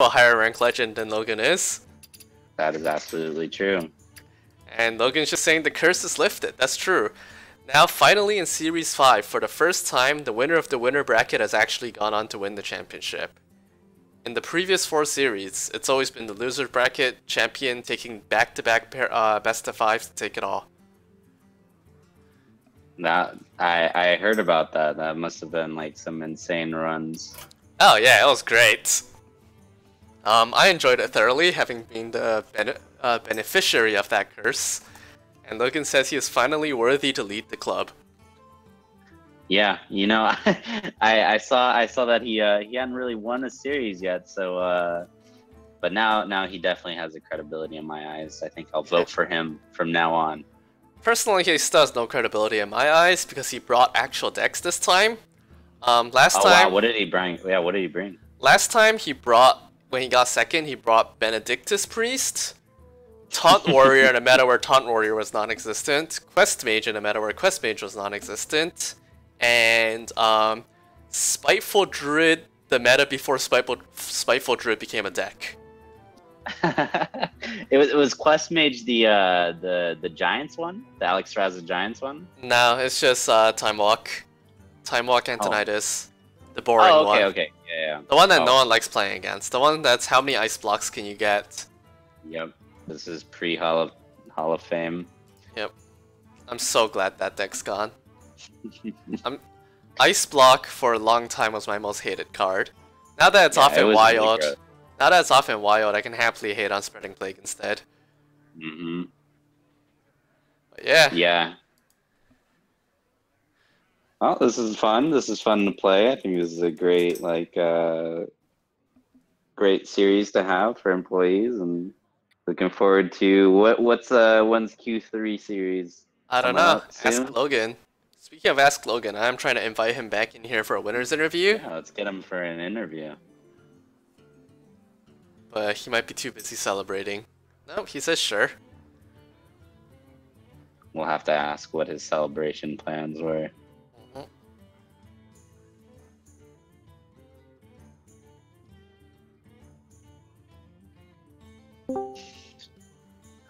a higher rank legend than Logan is. That is absolutely true. And Logan's just saying the curse is lifted. That's true. Now, finally in Series 5, for the first time, the winner of the winner bracket has actually gone on to win the championship. In the previous 4 series, it's always been the loser bracket champion taking back-to-back best of 5 to take it all. That I heard about that. That must have been like some insane runs. Oh yeah, it was great. I enjoyed it thoroughly, having been the beneficiary of that curse. And Logan says he is finally worthy to lead the club. Yeah, you know, I saw that he hadn't really won a series yet, so but now he definitely has the credibility in my eyes. I think I'll vote for him from now on. Personally, he still has no credibility in my eyes because he brought actual decks this time. Last time. Wow, what did he bring? Yeah, what did he bring? Last time he brought, when he got second, he brought Benedictus Priest, Taunt Warrior in a meta where Taunt Warrior was non-existent, Quest Mage in a meta where Quest Mage was non-existent, and Spiteful Druid, the meta before Spiteful Druid became a deck. it was Quest Mage the Giants one, the Alex Raza Giants one. No, it's just Time Walk Antonidas, the boring one. Oh, okay, yeah. The one that no one likes playing against. The one that's how many ice blocks can you get? Yep, this is pre-Hall of Fame. Yep, I'm so glad that deck's gone. Ice block for a long time was my most hated card. Now that it's off in Wild. Really, now that it's off in Wild, I can happily hate on Spreading Plague instead. But yeah. Yeah. Well, this is fun. This is fun to play. I think this is a great, great series to have for employees, and looking forward to when's Q3 series? I don't know. Ask Logan. Speaking of Ask Logan, I'm trying to invite him back in here for a winner's interview. Yeah, let's get him for an interview. But he might be too busy celebrating. No, he says sure. We'll have to ask what his celebration plans were. Hello.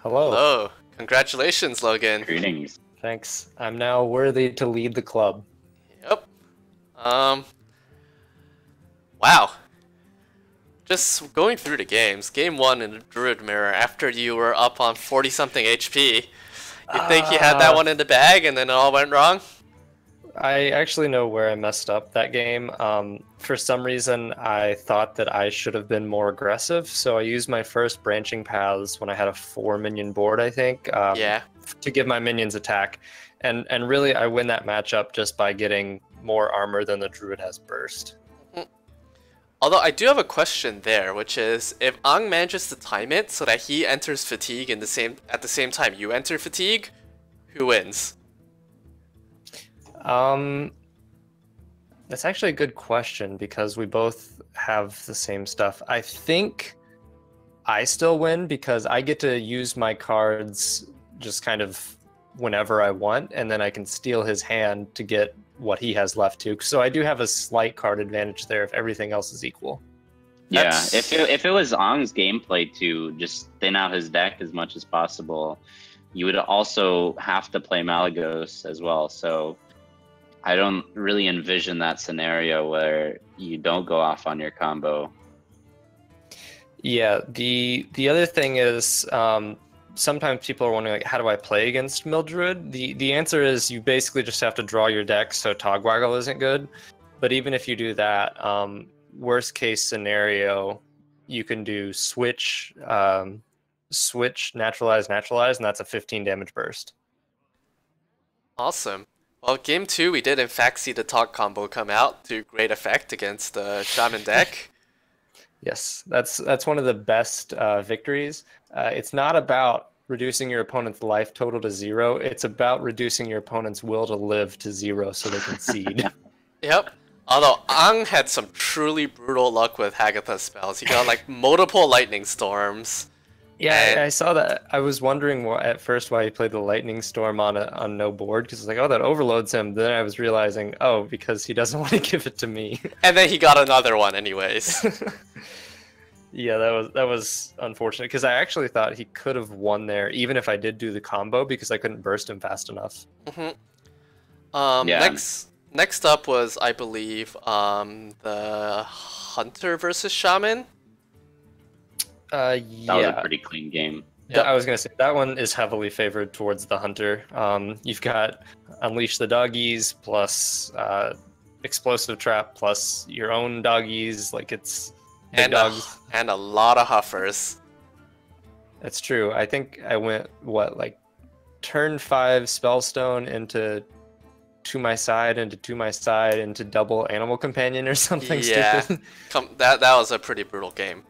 Hello. Congratulations, Logan. Greetings. Thanks. I'm now worthy to lead the club. Yep. Wow. Just going through the games. Game 1 in the Druid Mirror, after you were up on 40-something HP, you think you had that one in the bag and then it all went wrong? I actually know where I messed up that game. For some reason, I thought that I should have been more aggressive, so I used my first branching paths when I had a 4-minion board, I think, to give my minions attack. And really, I win that matchup just by getting more armor than the Druid has burst. Although I do have a question there, which is, if Ang manages to time it so that he enters Fatigue at the same time you enter Fatigue, who wins? That's actually a good question because we both have the same stuff. I think I still win because I get to use my cards just kind of whenever I want, and then I can steal his hand to get what he has left too. So I do have a slight card advantage there if everything else is equal. Yeah, if it was Ang's gameplay to just thin out his deck as much as possible, you would also have to play Malygos as well. So I don't really envision that scenario where you don't go off on your combo. Yeah, the other thing is sometimes people are wondering, like, how do I play against Mildred? The answer is you basically just have to draw your deck so Togwaggle isn't good. But even if you do that, worst case scenario, you can do switch, naturalize, and that's a 15 damage burst. Awesome. Well, game 2, we did in fact see the Talk combo come out to great effect against the Shaman deck. Yes, that's one of the best victories. It's not about reducing your opponent's life total to 0. It's about reducing your opponent's will to live to 0 so they can seed. Yep. Although Ang had some truly brutal luck with Hagatha spells. He got like multiple lightning storms. Yeah, I saw that. I was wondering at first why he played the Lightning Storm on no board, because it's like, oh, that overloads him. Then I was realizing, oh, because he doesn't want to give it to me. And then he got another one anyways. Yeah, that was unfortunate because I actually thought he could have won there, even if I did do the combo because I couldn't burst him fast enough. Yeah. Next up was, I believe, the Hunter versus Shaman. That was Yeah, a pretty clean game. Yep. I was gonna say that one is heavily favored towards the Hunter. You've got Unleash the Doggies plus Explosive Trap plus your own doggies. Like it's big dogs. And a lot of Huffers. That's true. I think I went like turn 5 Spellstone into To My Side into double Animal Companion or something stupid. That was a pretty brutal game.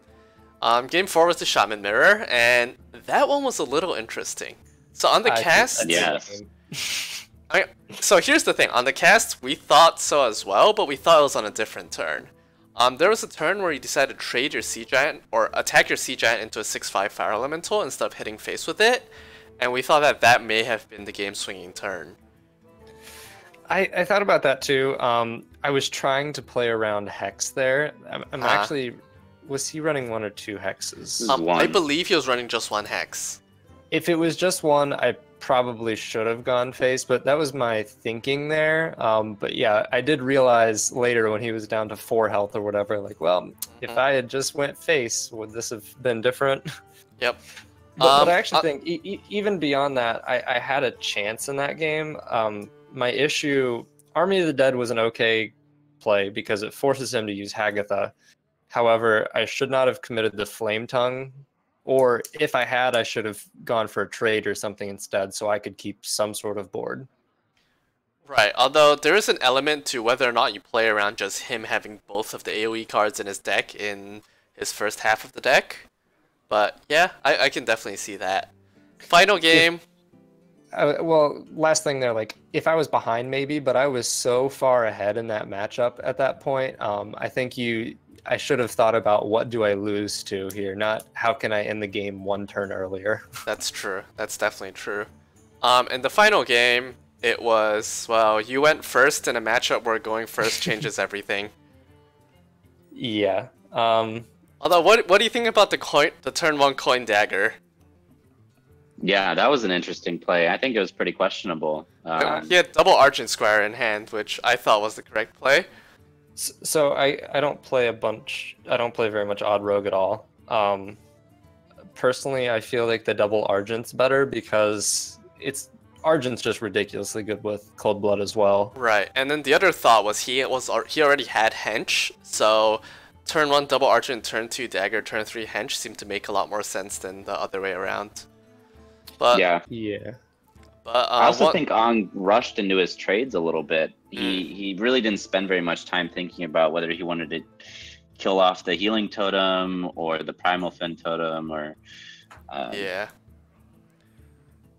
Game 4 was the Shaman Mirror, and that one was a little interesting. So on the cast, Yes. So here's the thing. On the cast, we thought so as well, but we thought it was on a different turn. There was a turn where you decided to trade your Sea Giant or attack your Sea Giant into a 6/5 Fire Elemental instead of hitting face with it, and we thought that that may have been the game swinging turn. I thought about that too. I was trying to play around Hex there. I'm actually... Was he running 1 or 2 hexes? I believe he was running just 1 hex. If it was just 1, I probably should have gone face, but that was my thinking there. But yeah, I did realize later when he was down to 4 health or whatever, like, well, if I had just went face, would this have been different? Yep. But I actually think, even beyond that, I had a chance in that game. My issue, Army of the Dead was an okay play because it forces him to use Hagatha. However, I should not have committed the Flame Tongue, or if I had, I should have gone for a trade or something instead so I could keep some sort of board. Right, although there is an element to whether or not you play around just him having both of the AoE cards in his deck in his first half of the deck. But yeah, I can definitely see that. Final game. Well, last thing there, like, if I was behind maybe, but I was so far ahead in that matchup at that point, I think I should have thought about what do I lose to here, not how can I end the game 1 turn earlier. That's true. That's definitely true. In the final game, it was, well, you went first in a matchup where going first changes everything. Yeah. Although, what do you think about the turn 1 coin dagger? Yeah, that was an interesting play. I think it was pretty questionable. He had double Argent Square in hand, which I thought was the correct play. So I don't play very much Odd Rogue at all. Personally, I feel like the double Argent's better because Argent's just ridiculously good with Cold Blood as well. Right, and then the other thought was he already had Hench, so turn 1 double Argent, turn 2 dagger, turn 3 Hench seemed to make a lot more sense than the other way around. But yeah. But I also think Ong rushed into his trades a little bit. He really didn't spend very much time thinking about whether he wanted to kill off the Healing Totem or the Primal Fin Totem or... yeah.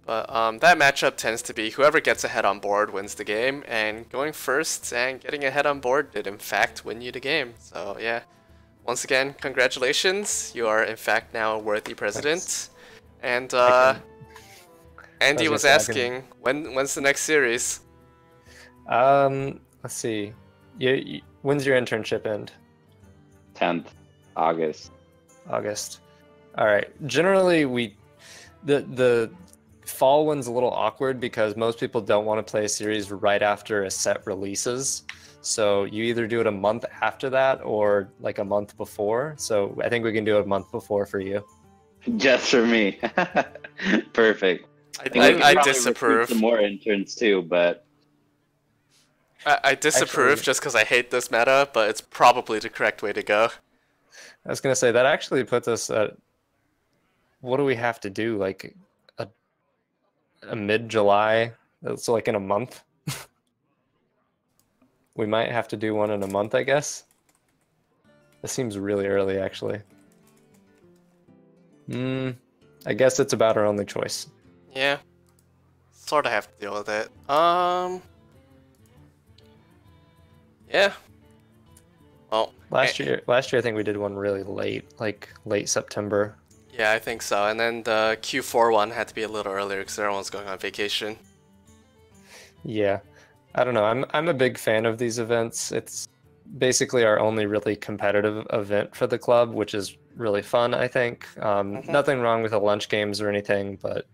But that matchup tends to be whoever gets ahead on board wins the game, and going first and getting ahead on board did in fact win you the game. So yeah, once again, congratulations. You are in fact now a worthy president. Thanks. And Andy was asking, when's the next series? Let's see. When's your internship end? 10th August. All right. Generally, the fall one's a little awkward because most people don't want to play a series right after a set releases. So you either do it a month after that or like a month before. So I think we can do it a month before for you. Just for me. Perfect. I disapprove. Some more interns too, but I disapprove just because I hate this meta, but it's probably the correct way to go. I was gonna say that actually puts us at, what do we have to do, like a mid-July? So like in a month. We might have to do one in a month, I guess. This seems really early, actually. I guess it's about our only choice. Yeah, sort of have to deal with it. Yeah. Well, last year I think we did one really late, like late September. Yeah, I think so. And then the Q4 one had to be a little earlier because everyone's going on vacation. Yeah, I don't know. I'm a big fan of these events. basically our only really competitive event for the club, which is really fun, I think. Nothing wrong with the lunch games or anything, but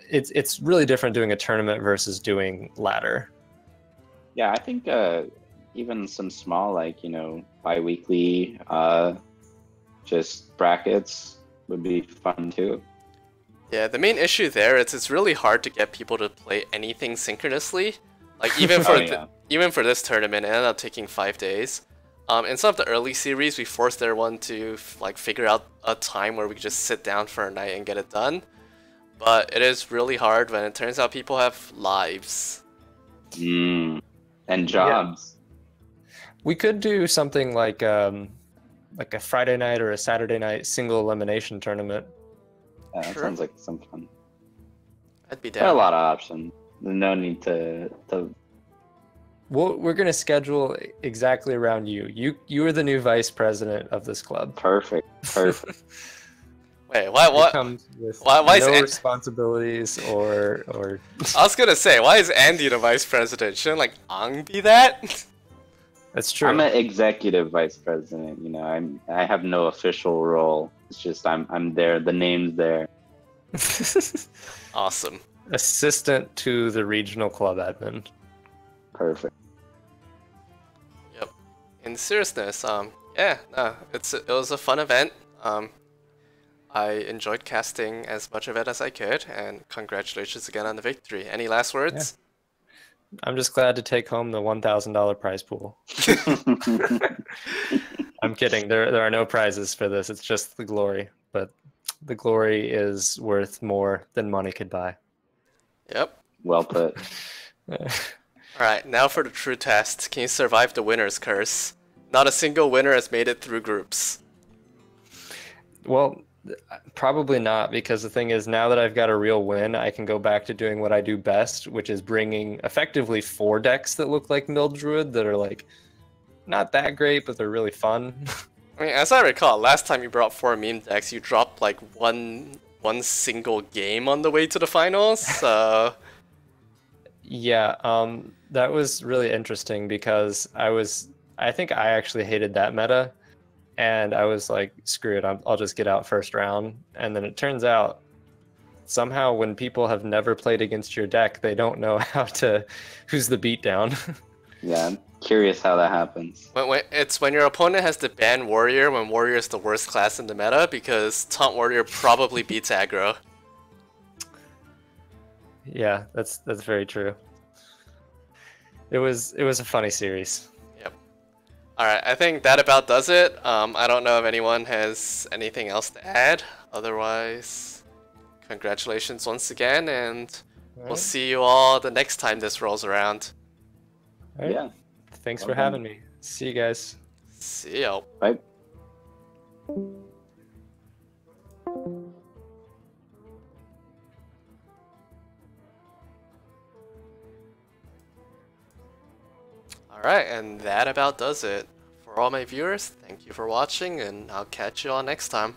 it's really different doing a tournament versus doing ladder. Yeah, I think even some small, like, bi-weekly just brackets would be fun too. Yeah, the main issue there is it's really hard to get people to play anything synchronously. Like even for this tournament, it ended up taking 5 days. In some of the early series, we forced everyone to like figure out a time where we could just sit down for a night and get it done. But it is really hard when it turns out people have lives. And jobs. Yeah. We could do something like a Friday night or a Saturday night single elimination tournament. Yeah, that sounds like some fun. I'd be There are down. a lot of options. No need to We're gonna schedule exactly around you. You are the new vice president of this club. Perfect. Wait, what? Comes with Why no is responsibilities or I was gonna say, why is Andy the vice president? Shouldn't like Ang be that? That's true. I'm an executive vice president. I have no official role. It's just I'm there. The name's there. Awesome. Assistant to the regional club admin. Perfect. Yep. In seriousness, yeah, no, it was a fun event. I enjoyed casting as much of it as I could, and congratulations again on the victory. Any last words? Yeah. I'm just glad to take home the $1,000 prize pool. I'm kidding. There are no prizes for this. It's just the glory, but the glory is worth more than money could buy. Yep. Well put. Alright, now for the true test. Can you survive the winner's curse? Not a single winner has made it through groups. Well, probably not, because the thing is, now that I've got a real win, I can go back to doing what I do best, which is bringing effectively 4 decks that look like Mill Druid that are like not that great, but they're really fun. I mean, as I recall, last time you brought 4 meme decks, you dropped like one single game on the way to the finals, so... Yeah, that was really interesting because I think I actually hated that meta, and I was like, screw it, I'll just get out first round. And then it turns out, somehow when people have never played against your deck, they don't know who's the beatdown. Yeah, I'm curious how that happens. It's when your opponent has to ban Warrior when Warrior is the worst class in the meta, because Taunt Warrior probably beats aggro. Yeah, that's very true. It was a funny series. Yep. Alright, I think that about does it. I don't know if anyone has anything else to add. Otherwise, congratulations once again, and we'll see you all the next time this rolls around. All right. Yeah. Thanks for having me. See you guys. See ya. Bye. Alright, and that about does it. For all my viewers, thank you for watching, and I'll catch you all next time.